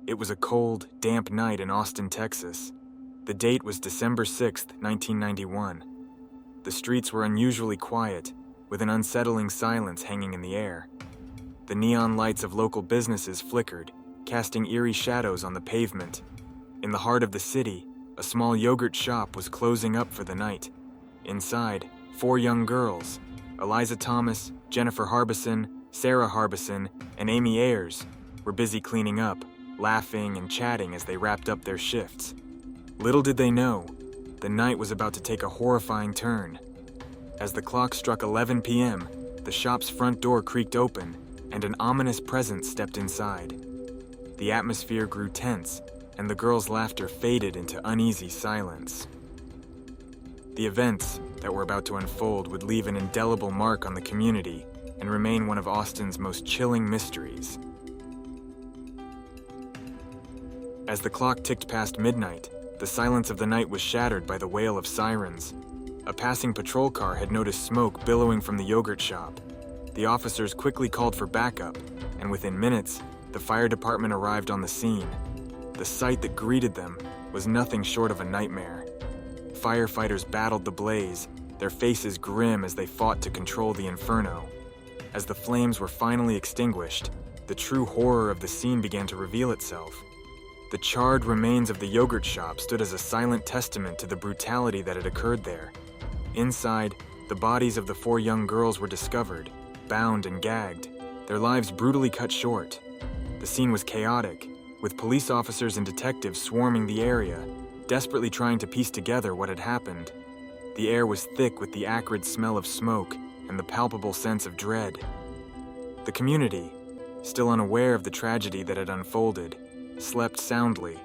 It was a cold, damp night in Austin, Texas. The date was December 6th, 1991. The streets were unusually quiet, with an unsettling silence hanging in the air. The neon lights of local businesses flickered, casting eerie shadows on the pavement. In the heart of the city, a small yogurt shop was closing up for the night. Inside, 4 young girls, Eliza Thomas, Jennifer Harbison, Sarah Harbison, and Amy Ayers, were busy cleaning up, laughing and chatting as they wrapped up their shifts. Little did they know, the night was about to take a horrifying turn. As the clock struck 11 p.m., the shop's front door creaked open, and an ominous presence stepped inside. The atmosphere grew tense, and the girls' laughter faded into uneasy silence. The events that were about to unfold would leave an indelible mark on the community and remain one of Austin's most chilling mysteries. As the clock ticked past midnight, the silence of the night was shattered by the wail of sirens. A passing patrol car had noticed smoke billowing from the yogurt shop. The officers quickly called for backup, and within minutes, the fire department arrived on the scene. The sight that greeted them was nothing short of a nightmare. Firefighters battled the blaze, their faces grim as they fought to control the inferno. As the flames were finally extinguished, the true horror of the scene began to reveal itself. The charred remains of the yogurt shop stood as a silent testament to the brutality that had occurred there. Inside, the bodies of the 4 young girls were discovered, bound and gagged, their lives brutally cut short. The scene was chaotic, with police officers and detectives swarming the area, desperately trying to piece together what had happened. The air was thick with the acrid smell of smoke and the palpable sense of dread. The community, still unaware of the tragedy that had unfolded, slept soundly,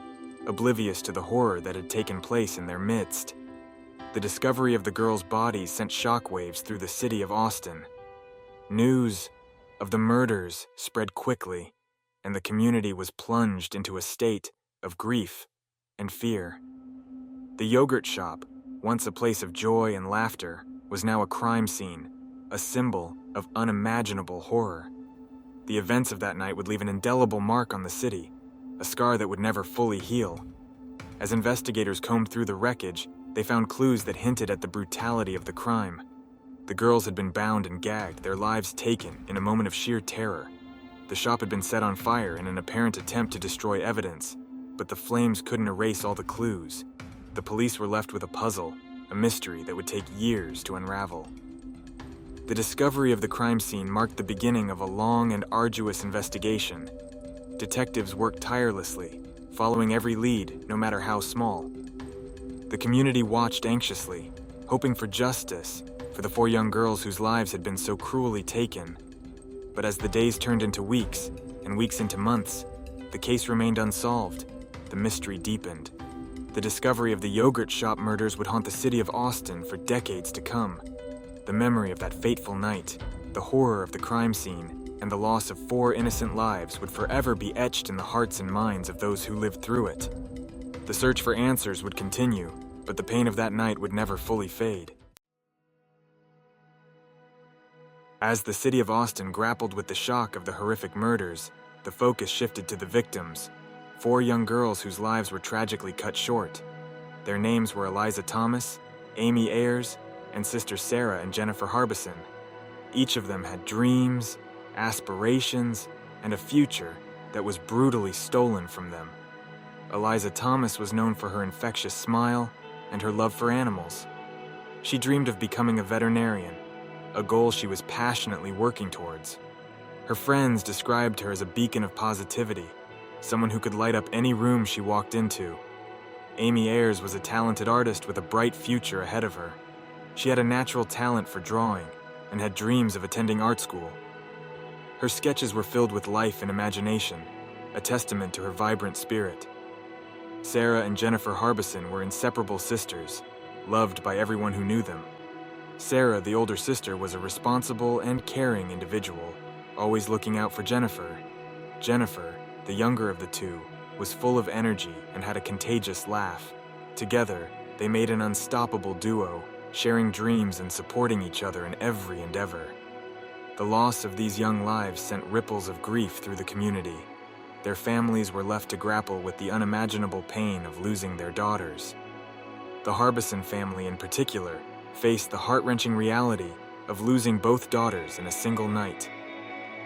oblivious to the horror that had taken place in their midst. The discovery of the girls' bodies sent shockwaves through the city of Austin. News of the murders spread quickly, and the community was plunged into a state of grief and fear. The yogurt shop, once a place of joy and laughter, was now a crime scene, a symbol of unimaginable horror. The events of that night would leave an indelible mark on the city, a scar that would never fully heal. As investigators combed through the wreckage, they found clues that hinted at the brutality of the crime. The girls had been bound and gagged, their lives taken in a moment of sheer terror. The shop had been set on fire in an apparent attempt to destroy evidence, but the flames couldn't erase all the clues. The police were left with a puzzle, a mystery that would take years to unravel. The discovery of the crime scene marked the beginning of a long and arduous investigation. Detectives worked tirelessly, following every lead, no matter how small. The community watched anxiously, hoping for justice for the 4 young girls whose lives had been so cruelly taken. But as the days turned into weeks, and weeks into months, the case remained unsolved. The mystery deepened. The discovery of the yogurt shop murders would haunt the city of Austin for decades to come. The memory of that fateful night, the horror of the crime scene, and the loss of 4 innocent lives would forever be etched in the hearts and minds of those who lived through it. The search for answers would continue, but the pain of that night would never fully fade. As the city of Austin grappled with the shock of the horrific murders, the focus shifted to the victims, 4 young girls whose lives were tragically cut short. Their names were Eliza Thomas, Amy Ayers, and sister Sarah and Jennifer Harbison. Each of them had dreams, aspirations, and a future that was brutally stolen from them. Eliza Thomas was known for her infectious smile and her love for animals. She dreamed of becoming a veterinarian, a goal she was passionately working towards. Her friends described her as a beacon of positivity, someone who could light up any room she walked into. Amy Ayers was a talented artist with a bright future ahead of her. She had a natural talent for drawing and had dreams of attending art school. Her sketches were filled with life and imagination, a testament to her vibrant spirit. Sarah and Jennifer Harbison were inseparable sisters, loved by everyone who knew them. Sarah, the older sister, was a responsible and caring individual, always looking out for Jennifer. Jennifer, the younger of the two, was full of energy and had a contagious laugh. Together, they made an unstoppable duo, sharing dreams and supporting each other in every endeavor. The loss of these young lives sent ripples of grief through the community. their families were left to grapple with the unimaginable pain of losing their daughters. The Harbison family in particular faced the heart-wrenching reality of losing both daughters in a single night.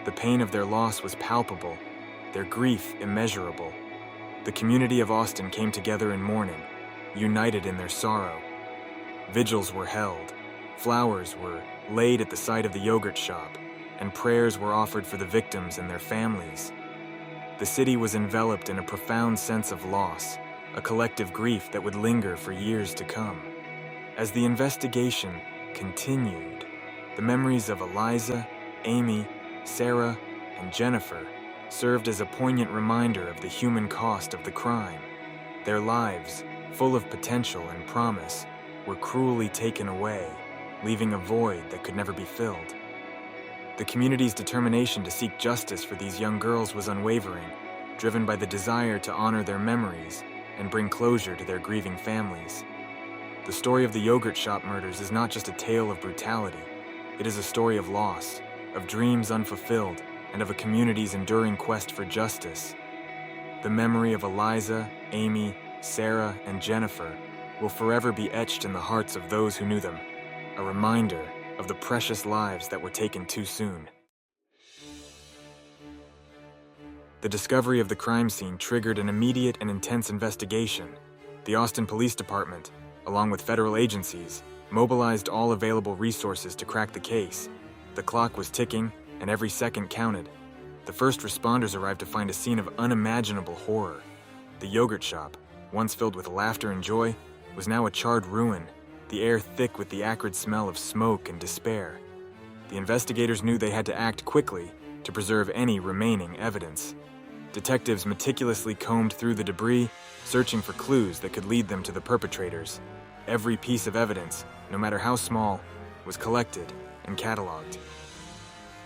The pain of their loss was palpable, their grief immeasurable. The community of Austin came together in mourning, united in their sorrow. Vigils were held, flowers were laid at the site of the yogurt shop, and prayers were offered for the victims and their families. The city was enveloped in a profound sense of loss, a collective grief that would linger for years to come. As the investigation continued, the memories of Eliza, Amy, Sarah, and Jennifer served as a poignant reminder of the human cost of the crime. Their lives, full of potential and promise, were cruelly taken away, leaving a void that could never be filled. The community's determination to seek justice for these young girls was unwavering, driven by the desire to honor their memories and bring closure to their grieving families. The story of the yogurt shop murders is not just a tale of brutality. It is a story of loss, of dreams unfulfilled, and of a community's enduring quest for justice. The memory of Eliza, Amy, Sarah, and Jennifer will forever be etched in the hearts of those who knew them, a reminder of the precious lives that were taken too soon. The discovery of the crime scene triggered an immediate and intense investigation. The Austin Police Department, along with federal agencies, mobilized all available resources to crack the case. The clock was ticking, and every second counted. The first responders arrived to find a scene of unimaginable horror. The yogurt shop, once filled with laughter and joy, was now a charred ruin, the air thick with the acrid smell of smoke and despair. The investigators knew they had to act quickly to preserve any remaining evidence. Detectives meticulously combed through the debris, searching for clues that could lead them to the perpetrators. Every piece of evidence, no matter how small, was collected and cataloged.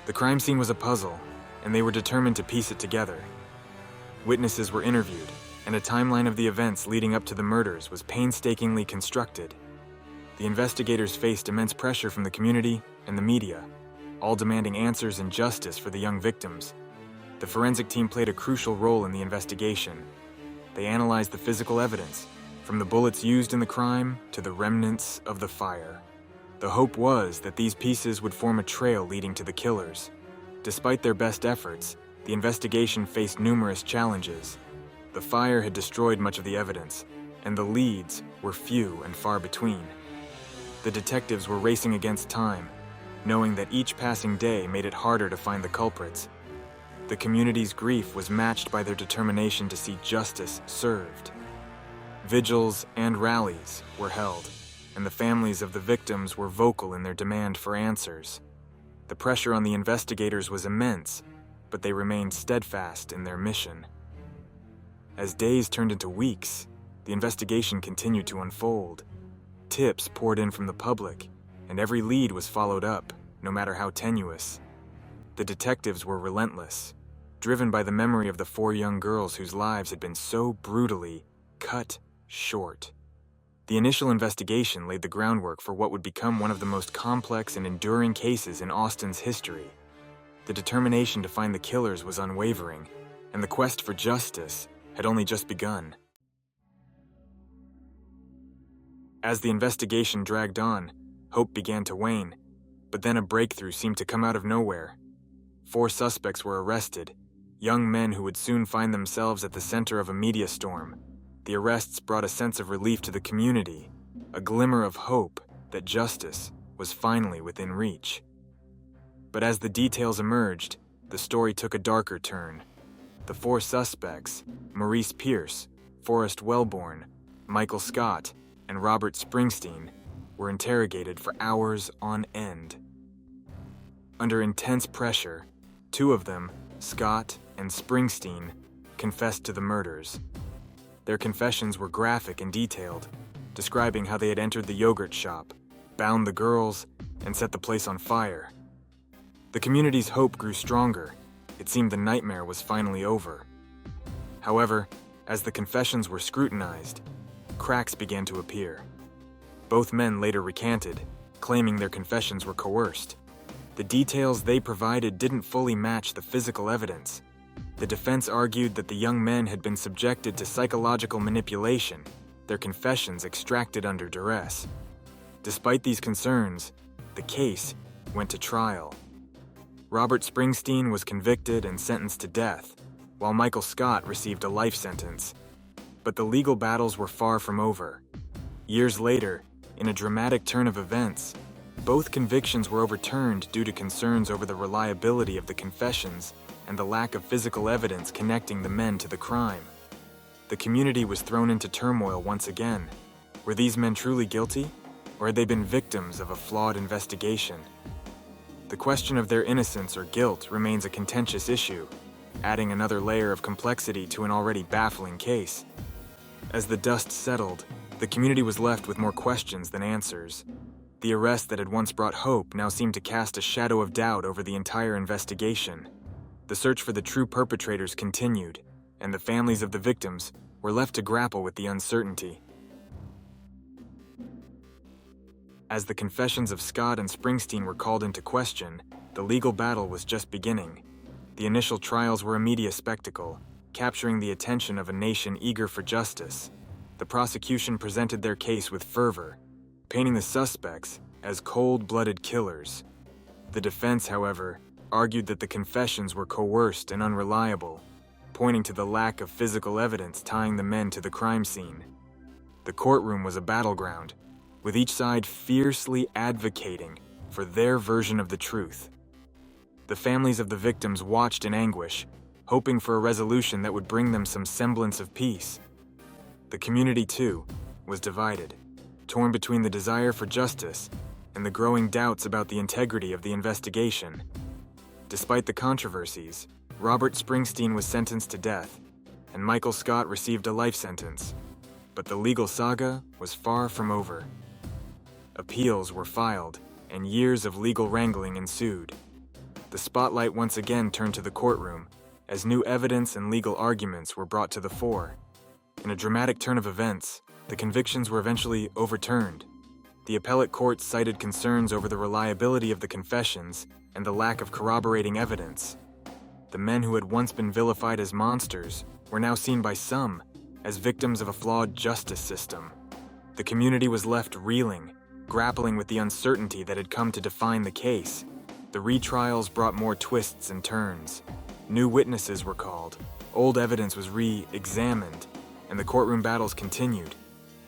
The crime scene was a puzzle, and they were determined to piece it together. Witnesses were interviewed, and a timeline of the events leading up to the murders was painstakingly constructed. The investigators faced immense pressure from the community and the media, all demanding answers and justice for the young victims. The forensic team played a crucial role in the investigation. They analyzed the physical evidence, from the bullets used in the crime to the remnants of the fire. The hope was that these pieces would form a trail leading to the killers. Despite their best efforts, the investigation faced numerous challenges. The fire had destroyed much of the evidence, and the leads were few and far between. The detectives were racing against time, knowing that each passing day made it harder to find the culprits. The community's grief was matched by their determination to see justice served. Vigils and rallies were held, and the families of the victims were vocal in their demand for answers. The pressure on the investigators was immense, but they remained steadfast in their mission. As days turned into weeks, the investigation continued to unfold. Tips poured in from the public, and every lead was followed up, no matter how tenuous. The detectives were relentless, driven by the memory of the 4 young girls whose lives had been so brutally cut short. The initial investigation laid the groundwork for what would become one of the most complex and enduring cases in Austin's history. The determination to find the killers was unwavering, and the quest for justice had only just begun. As the investigation dragged on, hope began to wane, but then a breakthrough seemed to come out of nowhere. 4 suspects were arrested, young men who would soon find themselves at the center of a media storm. The arrests brought a sense of relief to the community, a glimmer of hope that justice was finally within reach. But as the details emerged, the story took a darker turn. The 4 suspects, Maurice Pierce, Forrest Wellborn, Michael Scott, and Robert Springsteen, were interrogated for hours on end. Under intense pressure, 2 of them, Scott and Springsteen, confessed to the murders. Their confessions were graphic and detailed, describing how they had entered the yogurt shop, bound the girls, and set the place on fire. The community's hope grew stronger. It seemed the nightmare was finally over. However, as the confessions were scrutinized, cracks began to appear. Both men later recanted, claiming their confessions were coerced. The details they provided didn't fully match the physical evidence. The defense argued that the young men had been subjected to psychological manipulation, their confessions extracted under duress. Despite these concerns, the case went to trial. Robert Springsteen was convicted and sentenced to death, while Michael Scott received a life sentence. But the legal battles were far from over. Years later, in a dramatic turn of events, both convictions were overturned due to concerns over the reliability of the confessions and the lack of physical evidence connecting the men to the crime. The community was thrown into turmoil once again. Were these men truly guilty, or had they been victims of a flawed investigation? The question of their innocence or guilt remains a contentious issue, adding another layer of complexity to an already baffling case. As the dust settled, the community was left with more questions than answers. The arrest that had once brought hope now seemed to cast a shadow of doubt over the entire investigation. The search for the true perpetrators continued, and the families of the victims were left to grapple with the uncertainty. As the confessions of Scott and Springsteen were called into question, the legal battle was just beginning. The initial trials were a media spectacle, capturing the attention of a nation eager for justice. The prosecution presented their case with fervor, painting the suspects as cold-blooded killers. The defense, however, argued that the confessions were coerced and unreliable, pointing to the lack of physical evidence tying the men to the crime scene. The courtroom was a battleground, with each side fiercely advocating for their version of the truth. The families of the victims watched in anguish, hoping for a resolution that would bring them some semblance of peace. The community, too, was divided, torn between the desire for justice and the growing doubts about the integrity of the investigation. Despite the controversies, Robert Springsteen was sentenced to death, and Michael Scott received a life sentence. But the legal saga was far from over. Appeals were filed, and years of legal wrangling ensued. The spotlight once again turned to the courtroom, as new evidence and legal arguments were brought to the fore. In a dramatic turn of events, the convictions were eventually overturned. The appellate court cited concerns over the reliability of the confessions and the lack of corroborating evidence. The men who had once been vilified as monsters were now seen by some as victims of a flawed justice system. The community was left reeling, grappling with the uncertainty that had come to define the case. The retrials brought more twists and turns. New witnesses were called, old evidence was re-examined, and the courtroom battles continued.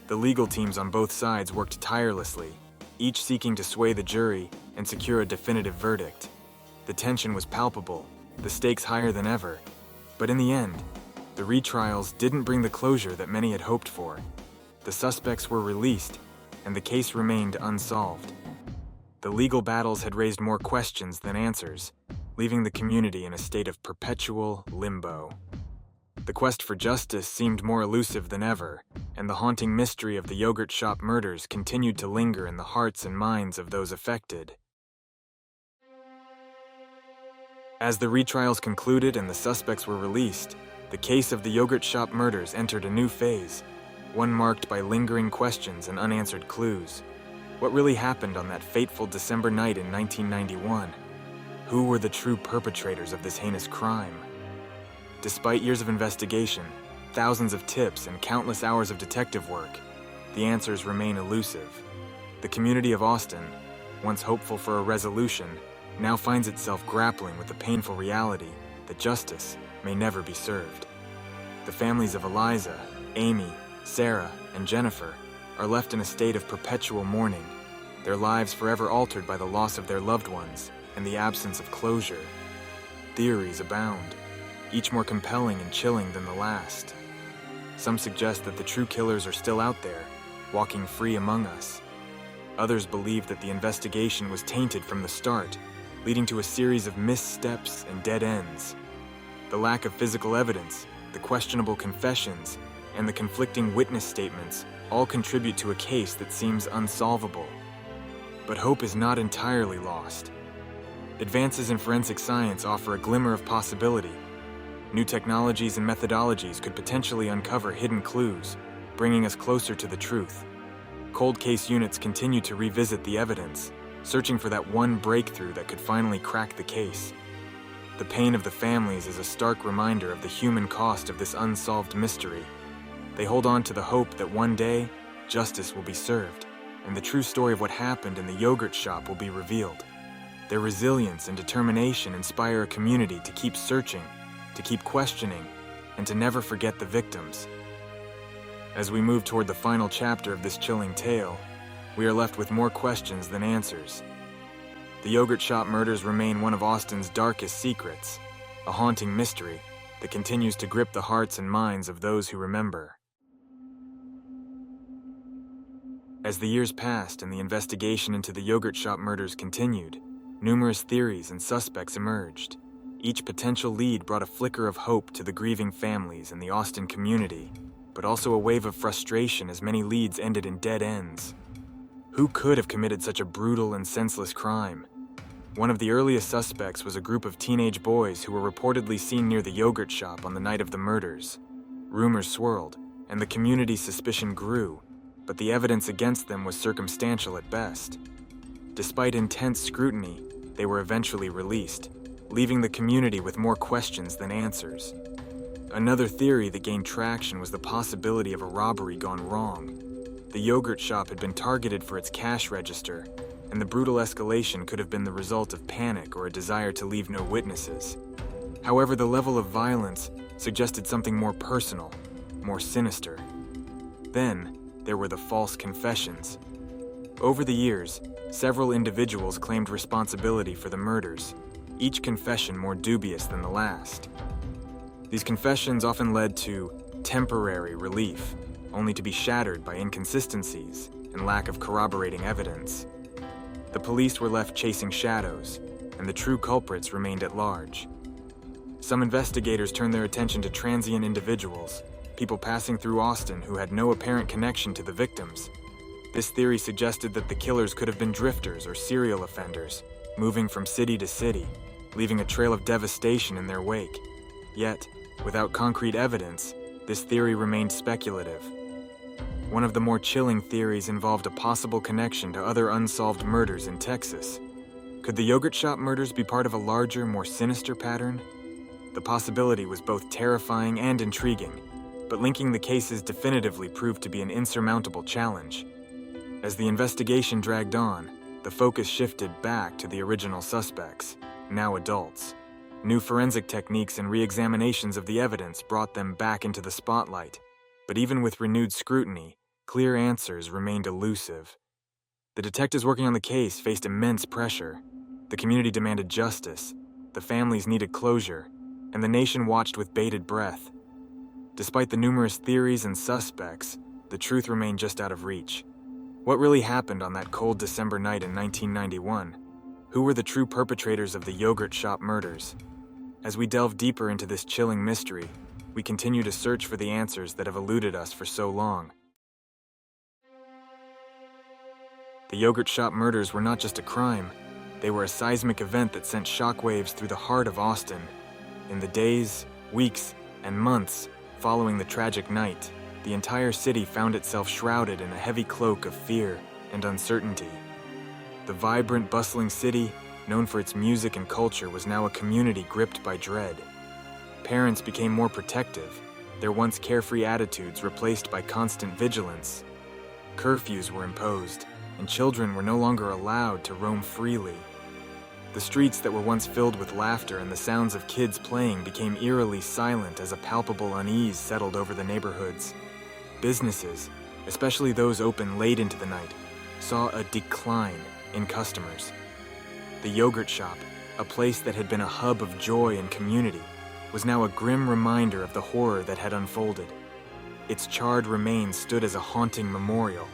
The legal teams on both sides worked tirelessly, each seeking to sway the jury and secure a definitive verdict. The tension was palpable, the stakes higher than ever. But in the end, the retrials didn't bring the closure that many had hoped for. The suspects were released, and the case remained unsolved. The legal battles had raised more questions than answers, leaving the community in a state of perpetual limbo. The quest for justice seemed more elusive than ever, and the haunting mystery of the yogurt shop murders continued to linger in the hearts and minds of those affected. As the retrials concluded and the suspects were released, the case of the yogurt shop murders entered a new phase, one marked by lingering questions and unanswered clues. What really happened on that fateful December night in 1991? Who were the true perpetrators of this heinous crime? Despite years of investigation, thousands of tips, and countless hours of detective work, the answers remain elusive. The community of Austin, once hopeful for a resolution, now finds itself grappling with the painful reality that justice may never be served. The families of Eliza, Amy, Sarah, and Jennifer are left in a state of perpetual mourning, their lives forever altered by the loss of their loved ones and the absence of closure. Theories abound, each more compelling and chilling than the last. Some suggest that the true killers are still out there, walking free among us. Others believe that the investigation was tainted from the start, leading to a series of missteps and dead ends. The lack of physical evidence, the questionable confessions, and the conflicting witness statements all contribute to a case that seems unsolvable. But hope is not entirely lost. Advances in forensic science offer a glimmer of possibility. New technologies and methodologies could potentially uncover hidden clues, bringing us closer to the truth. Cold case units continue to revisit the evidence, searching for that one breakthrough that could finally crack the case. The The pain of the families is a stark reminder of the human cost of this unsolved mystery. They hold on to the hope that one day, justice will be served, and the true story of what happened in the yogurt shop will be revealed. Their resilience and determination inspire a community to keep searching, to keep questioning, and to never forget the victims. As we move toward the final chapter of this chilling tale, we are left with more questions than answers. The yogurt shop murders remain one of Austin's darkest secrets, a haunting mystery that continues to grip the hearts and minds of those who remember. As the years passed and the investigation into the yogurt shop murders continued, numerous theories and suspects emerged. Each potential lead brought a flicker of hope to the grieving families and the Austin community, but also a wave of frustration as many leads ended in dead ends. Who could have committed such a brutal and senseless crime? One of the earliest suspects was a group of teenage boys who were reportedly seen near the yogurt shop on the night of the murders. Rumors swirled, and the community's suspicion grew, but the evidence against them was circumstantial at best. Despite intense scrutiny, they were eventually released, leaving the community with more questions than answers. Another theory that gained traction was the possibility of a robbery gone wrong. The yogurt shop had been targeted for its cash register, and the brutal escalation could have been the result of panic or a desire to leave no witnesses. However, the level of violence suggested something more personal, more sinister. Then, there were the false confessions. Over the years, several individuals claimed responsibility for the murders, each confession more dubious than the last. These confessions often led to temporary relief, only to be shattered by inconsistencies and lack of corroborating evidence. The police were left chasing shadows, and the true culprits remained at large. Some investigators turned their attention to transient individuals, people passing through Austin who had no apparent connection to the victims. This theory suggested that the killers could have been drifters or serial offenders, moving from city to city, leaving a trail of devastation in their wake. Yet, without concrete evidence, this theory remained speculative. One of the more chilling theories involved a possible connection to other unsolved murders in Texas. Could the yogurt shop murders be part of a larger, more sinister pattern? The possibility was both terrifying and intriguing, but linking the cases definitively proved to be an insurmountable challenge. As the investigation dragged on, the focus shifted back to the original suspects, now adults. New forensic techniques and re-examinations of the evidence brought them back into the spotlight. But even with renewed scrutiny, clear answers remained elusive. The detectives working on the case faced immense pressure. The community demanded justice, the families needed closure, and the nation watched with bated breath. Despite the numerous theories and suspects, the truth remained just out of reach. What really happened on that cold December night in 1991? Who were the true perpetrators of the yogurt shop murders? As we delve deeper into this chilling mystery, we continue to search for the answers that have eluded us for so long. The yogurt shop murders were not just a crime, they were a seismic event that sent shockwaves through the heart of Austin. In the days, weeks, and months following the tragic night, the entire city found itself shrouded in a heavy cloak of fear and uncertainty. The vibrant, bustling city, known for its music and culture, was now a community gripped by dread. Parents became more protective, their once carefree attitudes replaced by constant vigilance. Curfews were imposed, and children were no longer allowed to roam freely. The streets that were once filled with laughter and the sounds of kids playing became eerily silent as a palpable unease settled over the neighborhoods. Businesses, especially those open late into the night, saw a decline in customers. The yogurt shop, a place that had been a hub of joy and community, was now a grim reminder of the horror that had unfolded. Its charred remains stood as a haunting memorial,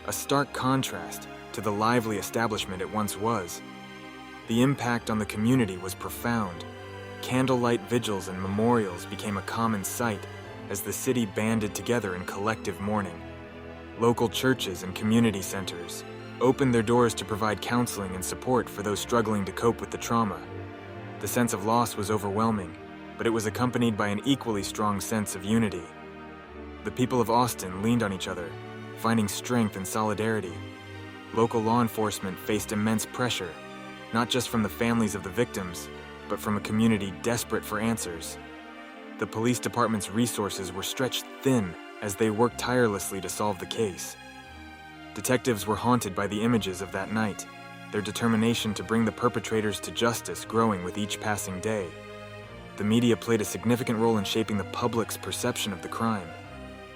a stark contrast to the lively establishment it once was. The impact on the community was profound. Candlelight vigils and memorials became a common sight as the city banded together in collective mourning. Local churches and community centers opened their doors to provide counseling and support for those struggling to cope with the trauma. The sense of loss was overwhelming, but it was accompanied by an equally strong sense of unity. The people of Austin leaned on each other, finding strength and solidarity. Local law enforcement faced immense pressure, not just from the families of the victims, but from a community desperate for answers. The police department's resources were stretched thin as they worked tirelessly to solve the case. Detectives were haunted by the images of that night, their determination to bring the perpetrators to justice growing with each passing day. The media played a significant role in shaping the public's perception of the crime.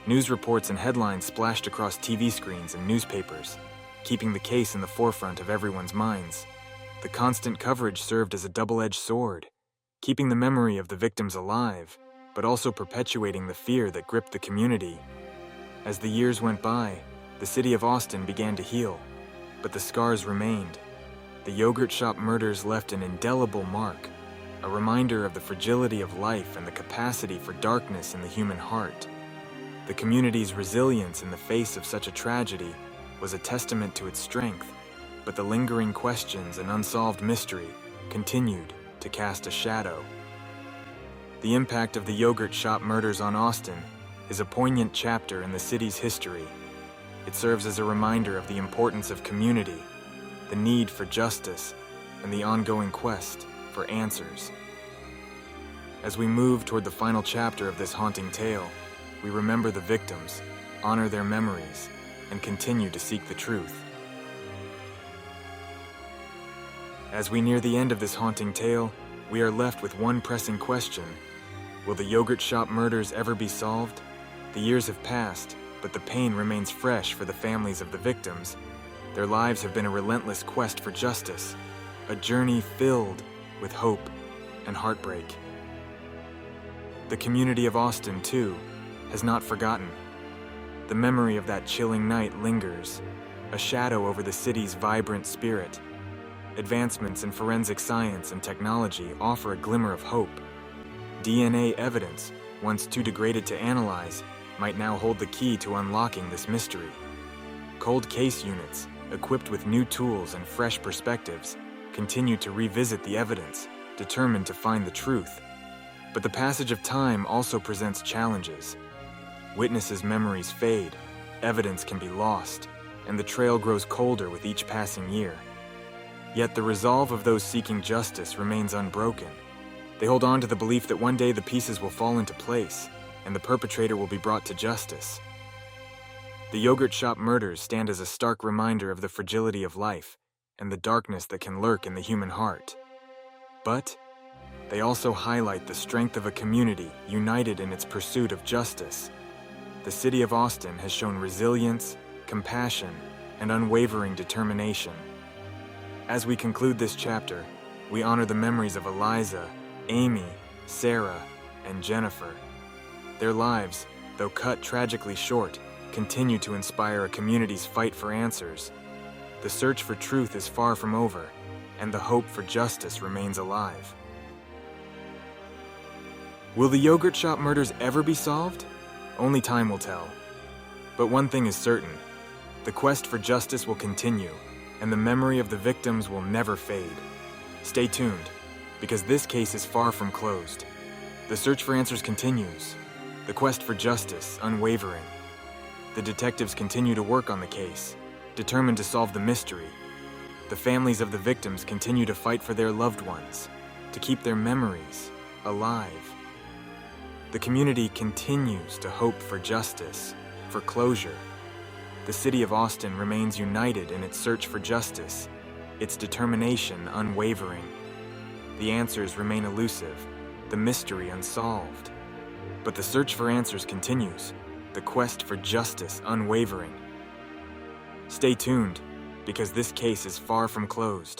News reports and headlines splashed across TV screens and newspapers, keeping the case in the forefront of everyone's minds. The constant coverage served as a double-edged sword, keeping the memory of the victims alive, but also perpetuating the fear that gripped the community. As the years went by, the city of Austin began to heal, but the scars remained. The yogurt shop murders left an indelible mark, a reminder of the fragility of life and the capacity for darkness in the human heart. The community's resilience in the face of such a tragedy was a testament to its strength, but the lingering questions and unsolved mystery continued to cast a shadow. The impact of the yogurt shop murders on Austin is a poignant chapter in the city's history. It serves as a reminder of the importance of community, the need for justice, and the ongoing quest for answers. As we move toward the final chapter of this haunting tale, we remember the victims, honor their memories, and continue to seek the truth. As we near the end of this haunting tale, we are left with one pressing question. Will the yogurt shop murders ever be solved? The years have passed, but the pain remains fresh for the families of the victims. Their lives have been a relentless quest for justice, a journey filled with hope and heartbreak. The community of Austin, too, has not forgotten. The memory of that chilling night lingers, a shadow over the city's vibrant spirit. Advancements in forensic science and technology offer a glimmer of hope. DNA evidence, once too degraded to analyze, might now hold the key to unlocking this mystery. Cold case units, equipped with new tools and fresh perspectives, continue to revisit the evidence, determined to find the truth. But the passage of time also presents challenges. Witnesses' memories fade, evidence can be lost, and the trail grows colder with each passing year. Yet the resolve of those seeking justice remains unbroken. They hold on to the belief that one day the pieces will fall into place, and the perpetrator will be brought to justice. The yogurt shop murders stand as a stark reminder of the fragility of life and the darkness that can lurk in the human heart. But they also highlight the strength of a community united in its pursuit of justice. The city of Austin has shown resilience, compassion, and unwavering determination. As we conclude this chapter, we honor the memories of Eliza, Amy, Sarah, and Jennifer. Their lives, though cut tragically short, continue to inspire a community's fight for answers. The search for truth is far from over, and the hope for justice remains alive. Will the yogurt shop murders ever be solved? Only time will tell. But one thing is certain: the quest for justice will continue, and the memory of the victims will never fade. Stay tuned, because this case is far from closed. The search for answers continues, the quest for justice unwavering. The detectives continue to work on the case, determined to solve the mystery. The families of the victims continue to fight for their loved ones, to keep their memories alive. The community continues to hope for justice, for closure. The city of Austin remains united in its search for justice, its determination unwavering. The answers remain elusive, the mystery unsolved. But the search for answers continues, the quest for justice unwavering. Stay tuned, because this case is far from closed.